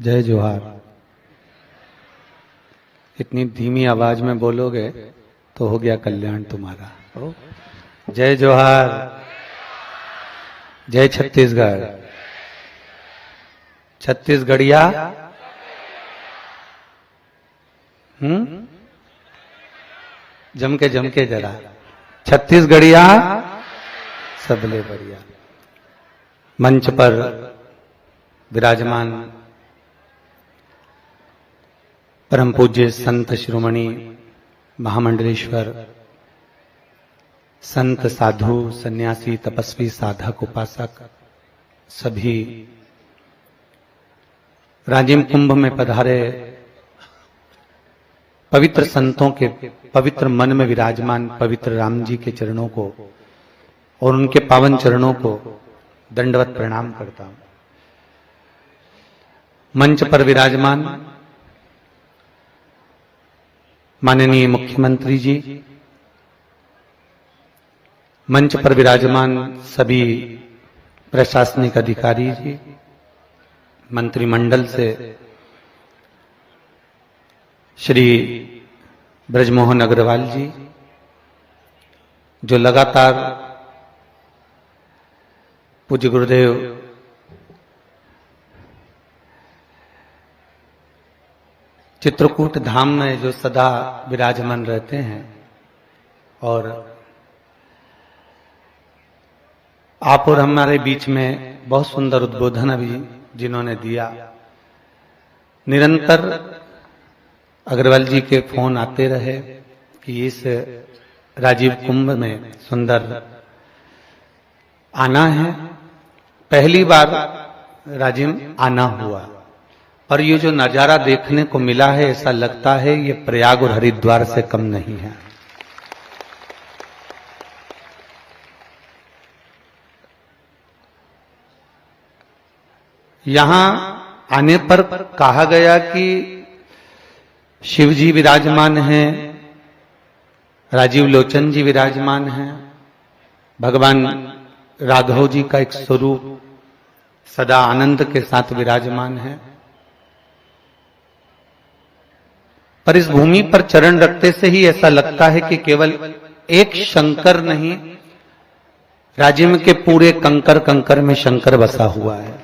जय जोहार। इतनी धीमी आवाज में बोलोगे तो हो गया कल्याण तुम्हारा। जय जोहार। जय छत्तीसगढ़। छत्तीसगढ़िया जम के जरा छत्तीसगढ़िया सबले बढ़िया। मंच पर विराजमान परम पूज्य संत शिरोमणि महामंडलेश्वर संत साधु सन्यासी तपस्वी साधक उपासक सभी राजिम कुंभ में पधारे पवित्र संतों के पवित्र मन में विराजमान पवित्र राम जी के चरणों को और उनके पावन चरणों को दंडवत प्रणाम करता हूं। मंच पर विराजमान माननीय मुख्यमंत्री जी, मंच पर विराजमान सभी प्रशासनिक अधिकारी जी, मंत्रिमंडल से श्री ब्रजमोहन अग्रवाल जी जो लगातार पूज्य गुरुदेव चित्रकूट धाम में जो सदा विराजमान रहते हैं और आप और हमारे बीच में बहुत सुंदर उद्बोधन अभी जिन्होंने दिया। निरंतर अग्रवाल जी के फोन आते रहे कि इस राजीव कुंभ में सुंदर आना है। पहली बार राजिम आना हुआ और ये जो नजारा देखने को मिला है ऐसा लगता है ये प्रयाग और हरिद्वार से कम नहीं है। यहां आने पर कहा गया कि शिव जी विराजमान हैं, राजीव लोचन जी विराजमान हैं, भगवान राघव जी का एक स्वरूप सदा आनंद के साथ विराजमान है। पर इस भूमि पर चरण रखते से ही ऐसा लगता है कि केवल एक शंकर नहीं, राजिम के पूरे कंकर कंकर में शंकर बसा हुआ है।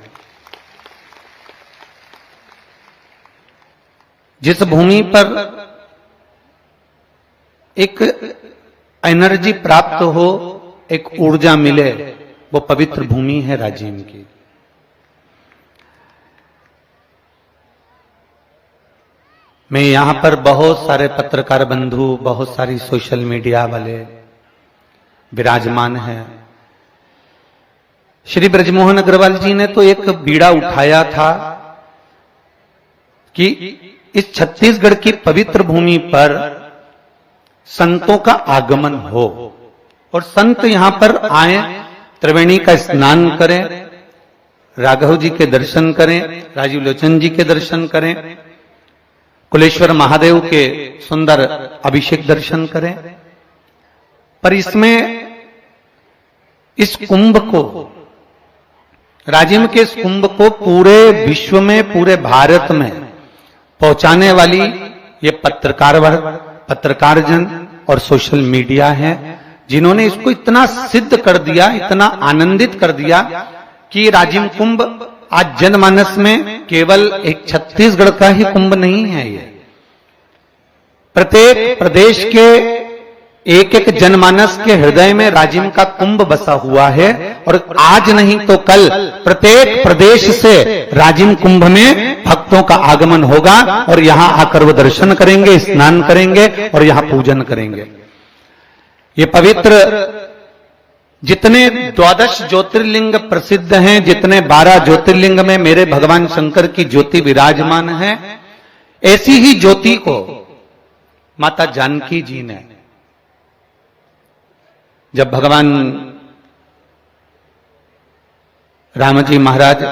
जिस भूमि पर एक एनर्जी प्राप्त हो, एक ऊर्जा मिले, वो पवित्र भूमि है राजिम की। मैं यहां पर बहुत सारे पत्रकार बंधु, बहुत सारी सोशल मीडिया वाले विराजमान हैं। श्री ब्रजमोहन अग्रवाल जी ने तो एक बीड़ा उठाया था कि इस छत्तीसगढ़ की पवित्र भूमि पर संतों का आगमन हो और संत यहां पर आए, त्रिवेणी का स्नान करें, राघव जी के दर्शन करें, राजीव लोचन जी के दर्शन करें, कुलेश्वर महादेव के सुंदर अभिषेक दर्शन करें। पर इसमें इस कुंभ को, राजिम के इस कुंभ को पूरे विश्व में, पूरे भारत में पहुंचाने वाली ये पत्रकार जन और सोशल मीडिया है जिन्होंने इसको इतना सिद्ध कर दिया, इतना आनंदित कर दिया कि राजिम कुंभ आज जनमानस में केवल एक छत्तीसगढ़ का ही कुंभ नहीं है। ये प्रत्येक प्रदेश के एक एक जनमानस के हृदय में राजिम का कुंभ बसा हुआ है और आज नहीं तो कल प्रत्येक प्रदेश से राजिम कुंभ में भक्तों का आगमन होगा और यहां आकर वो दर्शन करेंगे, स्नान करेंगे और यहां पूजन करेंगे। ये पवित्र जितने 12 ज्योतिर्लिंग प्रसिद्ध हैं, जितने 12 ज्योतिर्लिंग में मेरे भगवान शंकर की ज्योति विराजमान है, ऐसी ही ज्योति को माता जानकी जी ने जब भगवान राम जी महाराज,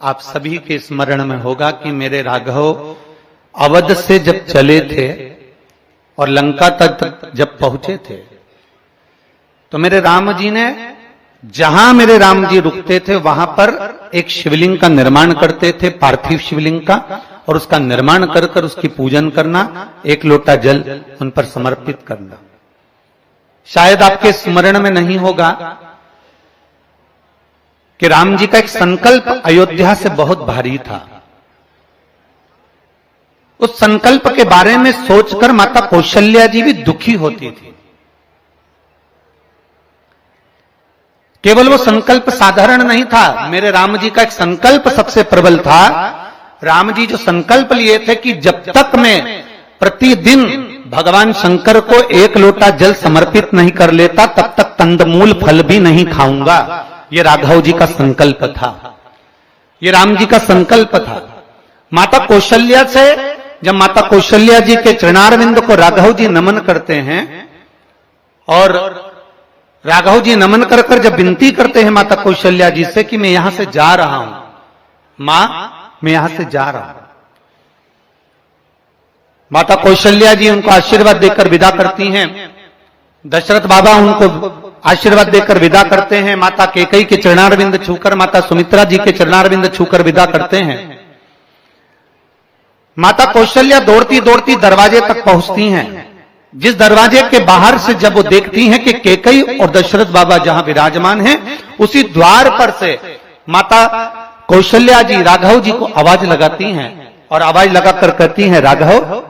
आप सभी के स्मरण में होगा कि मेरे राघव अवध से जब चले थे और लंका तक जब पहुंचे थे तो मेरे राम जी ने जहां मेरे राम जी रुकते थे वहां पर एक शिवलिंग का निर्माण करते थे, पार्थिव शिवलिंग का, और उसका निर्माण कर कर उसकी पूजन करना, एक लोटा जल उन पर समर्पित करना। शायद आपके स्मरण में नहीं होगा कि राम जी का एक संकल्प अयोध्या से बहुत भारी था। उस संकल्प के बारे में सोचकर माता कौशल्या जी भी दुखी होती थी। केवल वो संकल्प साधारण नहीं था, मेरे राम जी का एक संकल्प सबसे प्रबल था। राम जी जो संकल्प लिए थे कि जब तक मैं प्रतिदिन भगवान शंकर को एक लोटा जल समर्पित नहीं कर लेता तब तक कंदमूल फल भी नहीं खाऊंगा। ये राघव जी का संकल्प था, ये राम जी का संकल्प था। माता कौशल्या से जब माता कौशल्या जी के चरणारविंद को राघव जी नमन करते हैं और राघव जी नमन कर कर जब विनती करते हैं माता कौशल्या जी से कि मैं यहां से जा रहा हूं, मां मैं यहां से जा रहा हूं, माता कौशल्या जी उनको आशीर्वाद देकर विदा करती हैं। दशरथ बाबा उनको आशीर्वाद देकर विदा करते हैं। माता कैकेयी के चरणारविंद छूकर, माता सुमित्रा जी के चरणारविंद छूकर विदा करते हैं। माता कौशल्या दौड़ती दौड़ती दरवाजे तक पहुंचती हैं। जिस दरवाजे के बाहर से जब वो देखती हैं कि कैकेयी और दशरथ बाबा जहां विराजमान हैं, उसी द्वार पर से माता कौशल्या जी राघव जी को आवाज लगाती हैं और आवाज लगाकर कहती हैं, राघव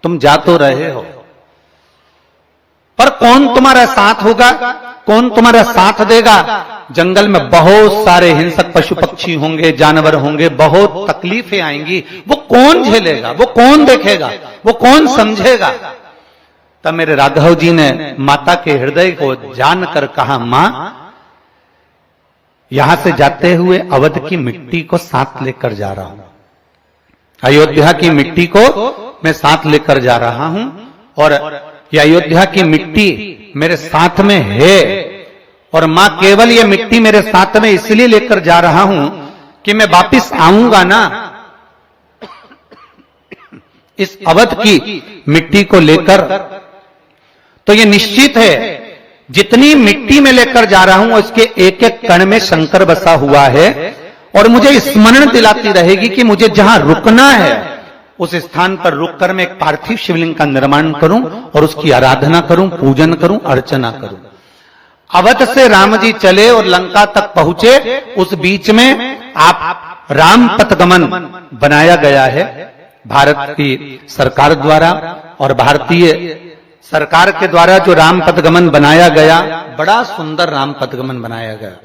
तुम जा तो रहे हो, पर कौन तुम्हारा साथ होगा, कौन तुम्हारा साथ देगा? जंगल में बहुत सारे हिंसक पशु पक्षी होंगे, जानवर होंगे, बहुत तकलीफें आएंगी, वो कौन झेलेगा, वो कौन देखेगा, वो कौन समझेगा? तब मेरे राघव जी ने माता के हृदय को जानकर कहा, मां यहां से जाते हुए अवध की मिट्टी को साथ लेकर जा रहा हूं, अयोध्या की मिट्टी को मैं साथ लेकर जा रहा हूं, और ये अयोध्या की मिट्टी मेरे साथ में है, और मां केवल ये मिट्टी मेरे साथ में इसलिए लेकर जा रहा हूं कि मैं वापिस आऊंगा ना, इस अवध की मिट्टी को लेकर, तो ये निश्चित है जितनी मिट्टी में लेकर जा रहा हूं उसके एक एक कण में शंकर बसा हुआ है, और मुझे स्मरण दिलाती रहेगी कि मुझे जहां रुकना है उस स्थान पर रुककर मैं एक पार्थिव शिवलिंग का निर्माण करूं और उसकी आराधना करूं, पूजन करूं, अर्चना करूं। अवध से राम जी चले और लंका तक पहुंचे, उस बीच में आप राम पथगमन बनाया गया है भारत की सरकार द्वारा, और भारतीय सरकार के द्वारा जो राम पथगमन बनाया गया, बड़ा सुंदर राम पथगमन बनाया गया।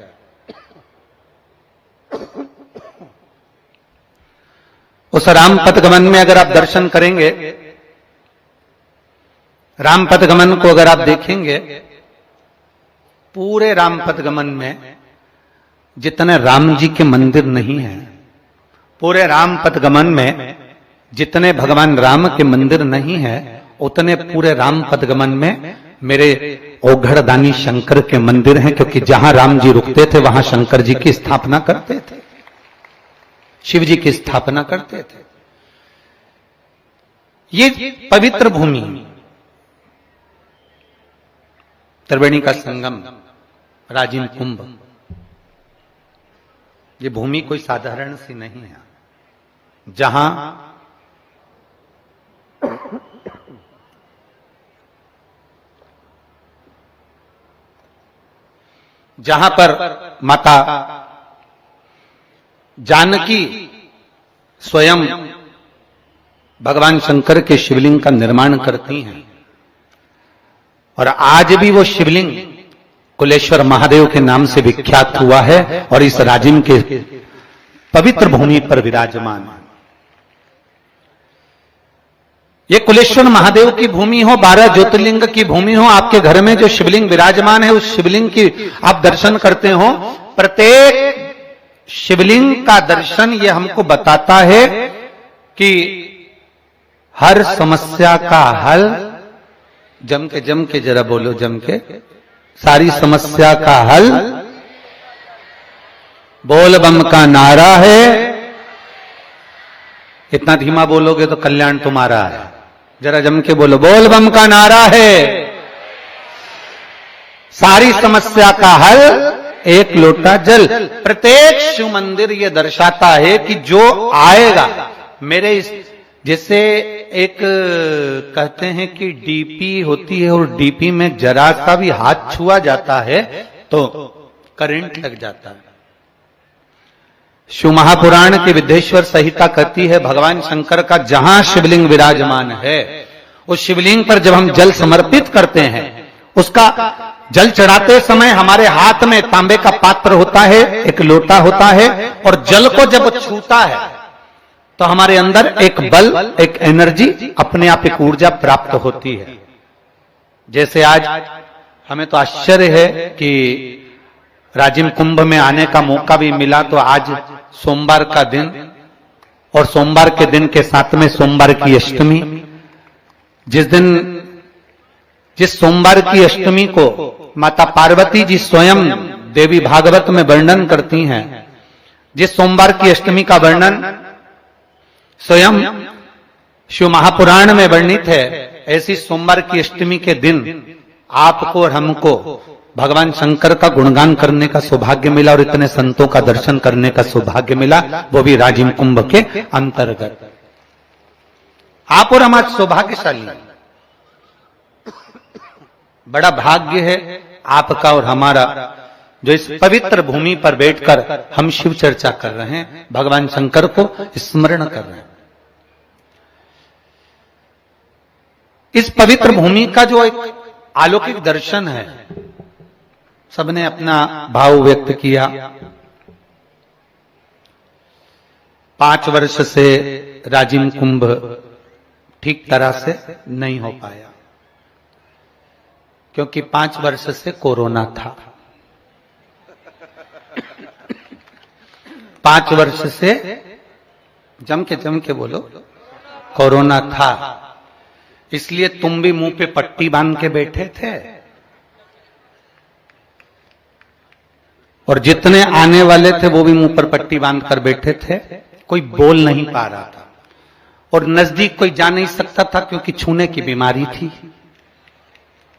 उस राम पथगमन में अगर आप दर्शन करेंगे, राम पथगमन को अगर आप देखेंगे, पूरे राम पथगमन में जितने राम जी के मंदिर नहीं हैं, पूरे राम पथगमन में जितने भगवान राम के मंदिर नहीं हैं, उतने पूरे राम पथगमन में मेरे ओघड़दानी शंकर के मंदिर हैं, क्योंकि जहां राम जी रुकते थे वहां शंकर जी की स्थापना करते थे, शिव जी की स्थापना करते थे। ये पवित्र भूमि, त्रिवेणी का संगम, राजिम कुंभ, ये भूमि कोई साधारण सी नहीं है, जहां जहां पर माता जानकी स्वयं भगवान शंकर के शिवलिंग का निर्माण करती हैं, और आज भी वो शिवलिंग कुलेश्वर महादेव के नाम से विख्यात हुआ है और इस राजिम के पवित्र भूमि पर विराजमान है। ये कुलेश्वर महादेव की भूमि हो, 12 ज्योतिर्लिंग की भूमि हो, आपके घर में जो शिवलिंग विराजमान है उस शिवलिंग की आप दर्शन करते हो, प्रत्येक शिवलिंग का दर्शन ये हमको बताता है कि हर समस्या का हल, जम के जरा बोलो, जम के, सारी समस्या का हल बोल बम का नारा है। इतना धीमा बोलोगे तो कल्याण तुम्हारा है, जरा जम के बोलो, बोल बम का नारा है। सारी समस्या का हल एक लोटा जल। प्रत्येक शिव मंदिर ये दर्शाता है कि जो आएगा मेरे इस, जैसे एक कहते हैं कि डीपी होती है और डीपी में जरा सा भी हाथ छुआ जाता है तो करंट लग जाता है। शिव महापुराण के विद्येश्वर संहिता कहती है भगवान शंकर का जहां शिवलिंग विराजमान है उस शिवलिंग पर जब हम जल समर्पित करते हैं, उसका जल चढ़ाते समय हमारे हाथ में तांबे का पात्र होता है, एक लोटा होता है, और जल को जब छूता है तो हमारे अंदर एक बल, एक एनर्जी, अपने आप एक ऊर्जा प्राप्त होती है। जैसे आज हमें तो आश्चर्य है कि राजिम कुंभ में आने का मौका भी मिला, तो आज सोमवार का दिन और सोमवार के दिन के साथ में सोमवार की अष्टमी, जिस सोमवार की अष्टमी को माता पार्वती जी स्वयं देवी भागवत में वर्णन करती हैं, जिस सोमवार की अष्टमी का वर्णन स्वयं शिव महापुराण में वर्णित है, ऐसी सोमवार की अष्टमी के दिन आपको और हमको भगवान शंकर का गुणगान करने का सौभाग्य मिला और इतने संतों का दर्शन करने का सौभाग्य मिला, वो भी राजिम कुंभ के अंतर्गत। आप और हम आज सौभाग्यशाली, बड़ा भाग्य है आपका और हमारा जो इस पवित्र भूमि पर बैठकर हम शिव चर्चा कर रहे हैं, भगवान शंकर को स्मरण कर रहे हैं। इस पवित्र भूमि का जो एक अलौकिक दर्शन है, सबने अपना भाव व्यक्त किया। 5 वर्ष से राजिम कुंभ ठीक तरह से नहीं हो पाया, क्योंकि 5 वर्ष से कोरोना था। 5 वर्ष से जम के बोलो, कोरोना था, इसलिए तुम भी मुंह पे पट्टी बांध के बैठे थे और जितने आने वाले थे वो भी मुंह पर पट्टी बांध कर बैठे थे। कोई बोल नहीं पा रहा था और नजदीक कोई जा नहीं सकता था क्योंकि छूने की बीमारी थी,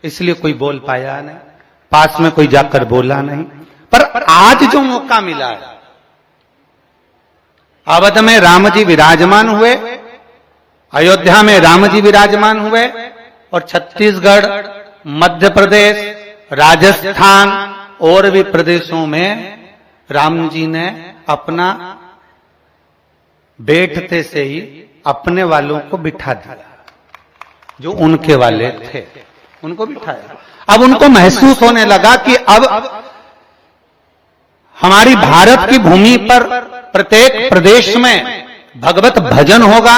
इसलिए कोई बोल पाया नहीं, पास में कोई जाकर बोला नहीं। पर आज जो मौका मिला है, अवध में राम जी विराजमान हुए, अयोध्या में राम जी विराजमान हुए, और छत्तीसगढ़, मध्य प्रदेश, राजस्थान और भी प्रदेशों में राम जी ने अपना बैठते से ही अपने वालों को बिठा दिया, जो उनके वाले थे उनको बिठाया। अब उनको महसूस होने लगा कि अब हमारी भारत की भूमि पर प्रत्येक प्रदेश में भगवत भजन होगा,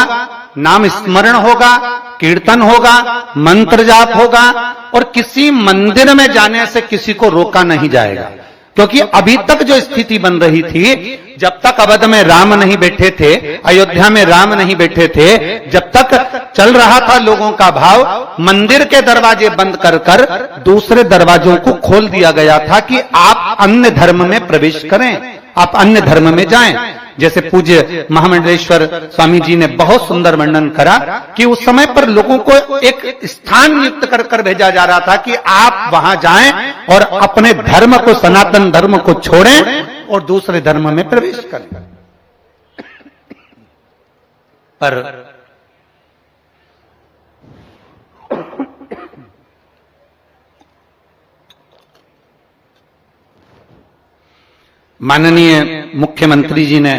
नाम स्मरण होगा, कीर्तन होगा, मंत्र जाप होगा, और किसी मंदिर में जाने से किसी को रोका नहीं जाएगा। क्योंकि अभी तक जो स्थिति बन रही थी, जब तक अवध में राम नहीं बैठे थे, अयोध्या में राम नहीं बैठे थे, जब तक चल रहा था लोगों का भाव, मंदिर के दरवाजे बंद कर कर दूसरे दरवाजों को खोल दिया गया था कि आप अन्य धर्म में प्रवेश करें, आप अन्य धर्म में जाएं। जैसे पूज्य महामंडलेश्वर स्वामी जी ने बहुत सुंदर वर्णन करा कि उस समय पर लोगों को एक स्थान नियुक्त कर कर भेजा जा रहा था कि आप वहां जाएं और अपने धर्म को, सनातन धर्म को छोड़ें और दूसरे धर्म में प्रवेश करें। पर माननीय मुख्यमंत्री जी ने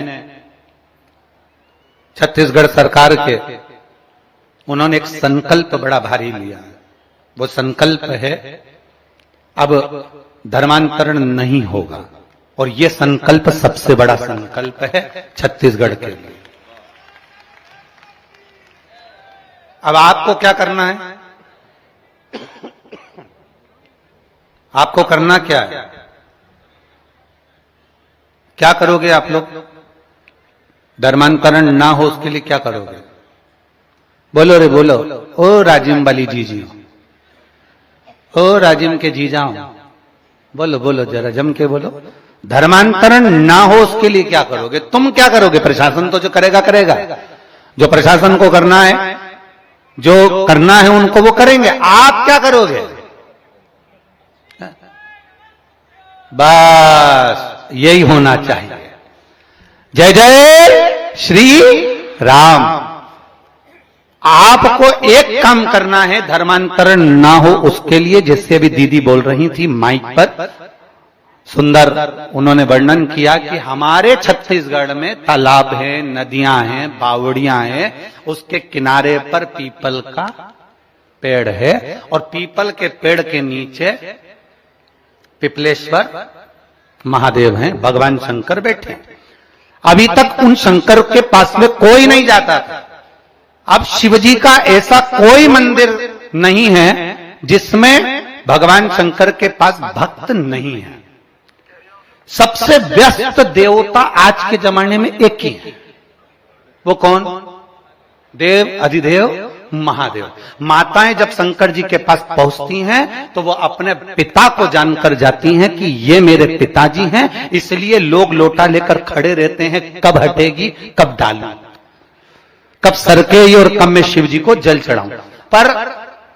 छत्तीसगढ़ सरकार के, उन्होंने एक संकल्प बड़ा भारी लिया। वो संकल्प है अब धर्मांतरण नहीं होगा, और ये संकल्प सबसे बड़ा संकल्प है छत्तीसगढ़ के लिए। अब आपको क्या करना है? आपको करना क्या है? क्या करोगे आप लोग? धर्मांतरण ना हो उसके लिए क्या करोगे? बोलो रे बोलो। ओ राजिम वाली जीजी, ओ राजिम के जीजाओ, बोलो बोलो, जरा जम के बोलो। धर्मांतरण ना हो उसके लिए क्या करोगे? तुम क्या करोगे? प्रशासन तो जो करेगा करेगा, जो प्रशासन को करना है, जो करना है उनको वो करेंगे। आप क्या करोगे? बस यही होना चाहिए। जय जय श्री राम। आपको एक काम करना है, धर्मांतरण ना हो उसके लिए, जैसे अभी दीदी बोल रही थी माइक पर, सुंदर उन्होंने वर्णन किया कि हमारे छत्तीसगढ़ में तालाब हैं, नदियां हैं, बावड़ियां हैं, उसके किनारे पर पीपल का पेड़ है और पीपल के पेड़ के नीचे पिपलेश्वर महादेव हैं, भगवान शंकर बैठे। अभी तक उन शंकर के पास में कोई नहीं जाता था। अब शिवजी का ऐसा कोई मंदिर नहीं है जिसमें भगवान शंकर के पास भक्त नहीं है। सबसे व्यस्त देवता आज के जमाने में एक ही है, वो कौन? देव अधिदेव महादेव। माताएं जब शंकर जी के पास पहुंचती हैं तो वो अपने पिता को जानकर जाती हैं कि ये मेरे पिताजी हैं, इसलिए लोग लोटा लेकर खड़े रहते हैं, कब हटेगी, कब डालूं, कब सरकेगी और कब मैं शिव जी को जल चढ़ाऊं। पर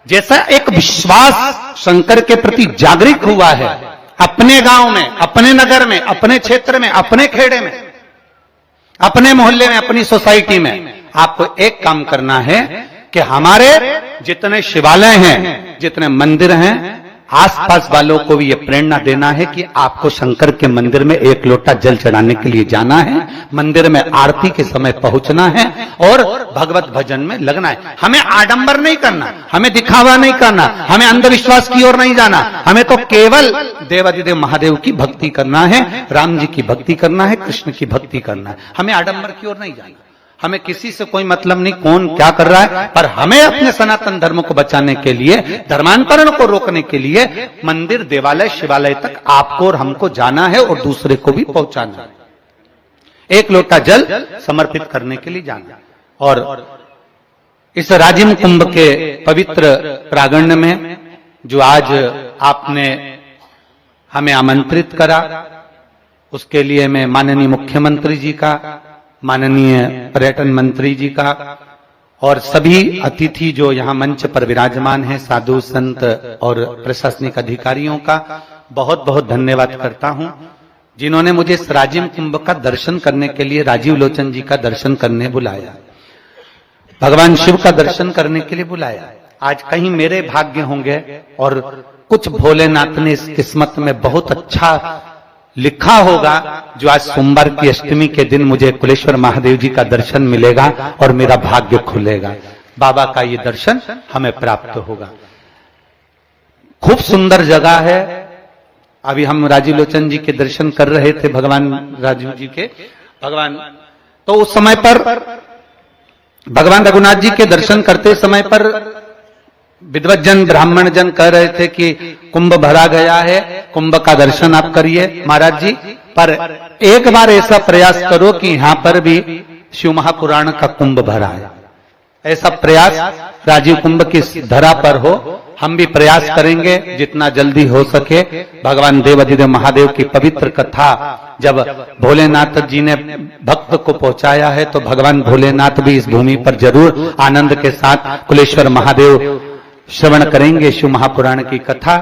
जैसा एक विश्वास शंकर के प्रति जागृत हुआ है, अपने गांव में, अपने नगर में, अपने क्षेत्र में, अपने खेड़े में, अपने मोहल्ले में, अपनी सोसाइटी में, आपको एक काम करना है कि हमारे जितने शिवालय हैं, जितने मंदिर हैं, आसपास वालों को भी ये प्रेरणा देना है कि आपको शंकर के मंदिर में एक लोटा जल चढ़ाने के लिए जाना है, मंदिर में आरती के समय पहुंचना है और भगवत भजन में लगना है। हमें आडंबर नहीं करना, हमें दिखावा नहीं करना, हमें अंधविश्वास की ओर नहीं जाना, हमें तो केवल देवाधिदेव महादेव की भक्ति करना है, राम जी की भक्ति करना है, कृष्ण की भक्ति करना है। हमें आडंबर की ओर नहीं जाना, हमें किसी से कोई मतलब नहीं कौन क्या कर रहा है, पर हमें अपने सनातन धर्म को बचाने के लिए, धर्मांतरण को रोकने के लिए मंदिर, देवालय, शिवालय तक आपको और हमको जाना है और दूसरे को भी पहुंचाना है। एक लोटा जल समर्पित करने के लिए जाना। और इस राजिम कुंभ के पवित्र प्रांगण में जो आज आपने हमें आमंत्रित करा, उसके लिए मैं माननीय मुख्यमंत्री जी का, माननीय पर्यटन मंत्री जी का और सभी अतिथि जो यहां मंच पर विराजमान हैं, साधु संत और प्रशासनिक अधिकारियों का बहुत बहुत धन्यवाद करता हूं, जिन्होंने मुझे इस राजिम कुंभ का दर्शन करने के लिए, राजीव लोचन जी का दर्शन करने बुलाया, भगवान शिव का दर्शन करने के लिए बुलाया। आज कहीं मेरे भाग्य होंगे और कुछ भोलेनाथ ने इस किस्मत में बहुत अच्छा लिखा होगा, जो आज सोमवार की अष्टमी के दिन मुझे कुलेश्वर महादेव जी का दर्शन मिलेगा और मेरा भाग्य खुलेगा, बाबा का ये दर्शन हमें प्राप्त होगा। खूब सुंदर जगह है। अभी हम राजीव लोचन जी के दर्शन कर रहे थे, भगवान राजीव जी के, भगवान, तो उस समय पर भगवान रघुनाथ जी के दर्शन करते समय पर विद्वत जन, ब्राह्मण जन कह रहे थे कि कुंभ भरा गया है, कुंभ का दर्शन आप करिए महाराज जी, पर एक बार ऐसा प्रयास करो कि यहां पर भी शिव महापुराण का कुंभ भरा है। ऐसा प्रयास राजीव कुंभ की धरा पर हो। हम भी प्रयास करेंगे जितना जल्दी हो सके। भगवान देवाधिदेव महादेव की पवित्र कथा जब भोलेनाथ जी ने भक्त को पहुंचाया है, तो भगवान भोलेनाथ भी इस भूमि पर जरूर आनंद के साथ कुलेश्वर महादेव श्रवण करेंगे शिव महापुराण की कथा।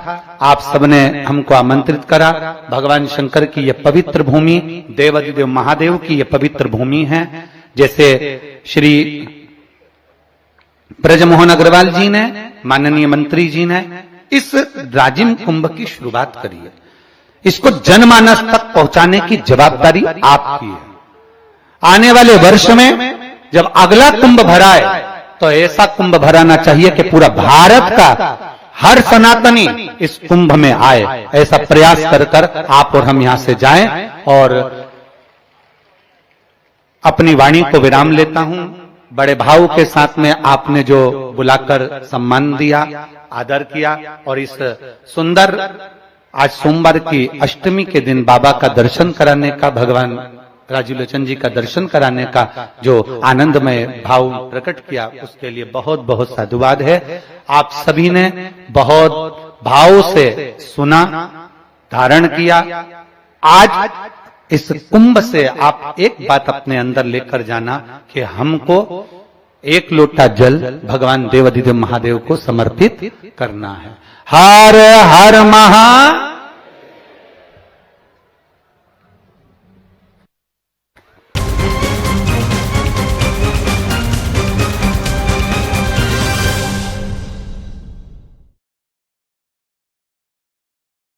आप सबने हमको आमंत्रित करा। भगवान शंकर की यह पवित्र भूमि, देवाधिदेव महादेव की यह पवित्र भूमि है। जैसे श्री ब्रजमोहन अग्रवाल जी ने, माननीय मंत्री जी ने इस राजिम कुंभ की शुरुआत करी है, इसको जनमानस तक पहुंचाने की जवाबदारी आपकी है। आने वाले वर्ष में जब अगला कुंभ भराए तो ऐसा कुंभ भराना चाहिए कि पूरा भारत का हर सनातनी इस कुंभ में आए। ऐसा प्रयास कर कर आप और हम यहां से जाएं। और अपनी वाणी को विराम लेता हूं। बड़े भाव के साथ में आपने जो बुलाकर सम्मान दिया, आदर किया, और इस सुंदर आज सोमवार की अष्टमी के दिन बाबा का दर्शन कराने का, भगवान राजीव लोचन जी का दर्शन कराने का जो आनंदमय भाव प्रकट किया, उसके लिए बहुत बहुत साधुवाद है। आप सभी ने बहुत भाव से सुना, धारण किया। आज इस कुंभ से आप एक बात अपने अंदर लेकर जाना कि हमको एक लोटा जल भगवान देवाधिदेव महादेव को समर्पित करना है। हर हर महा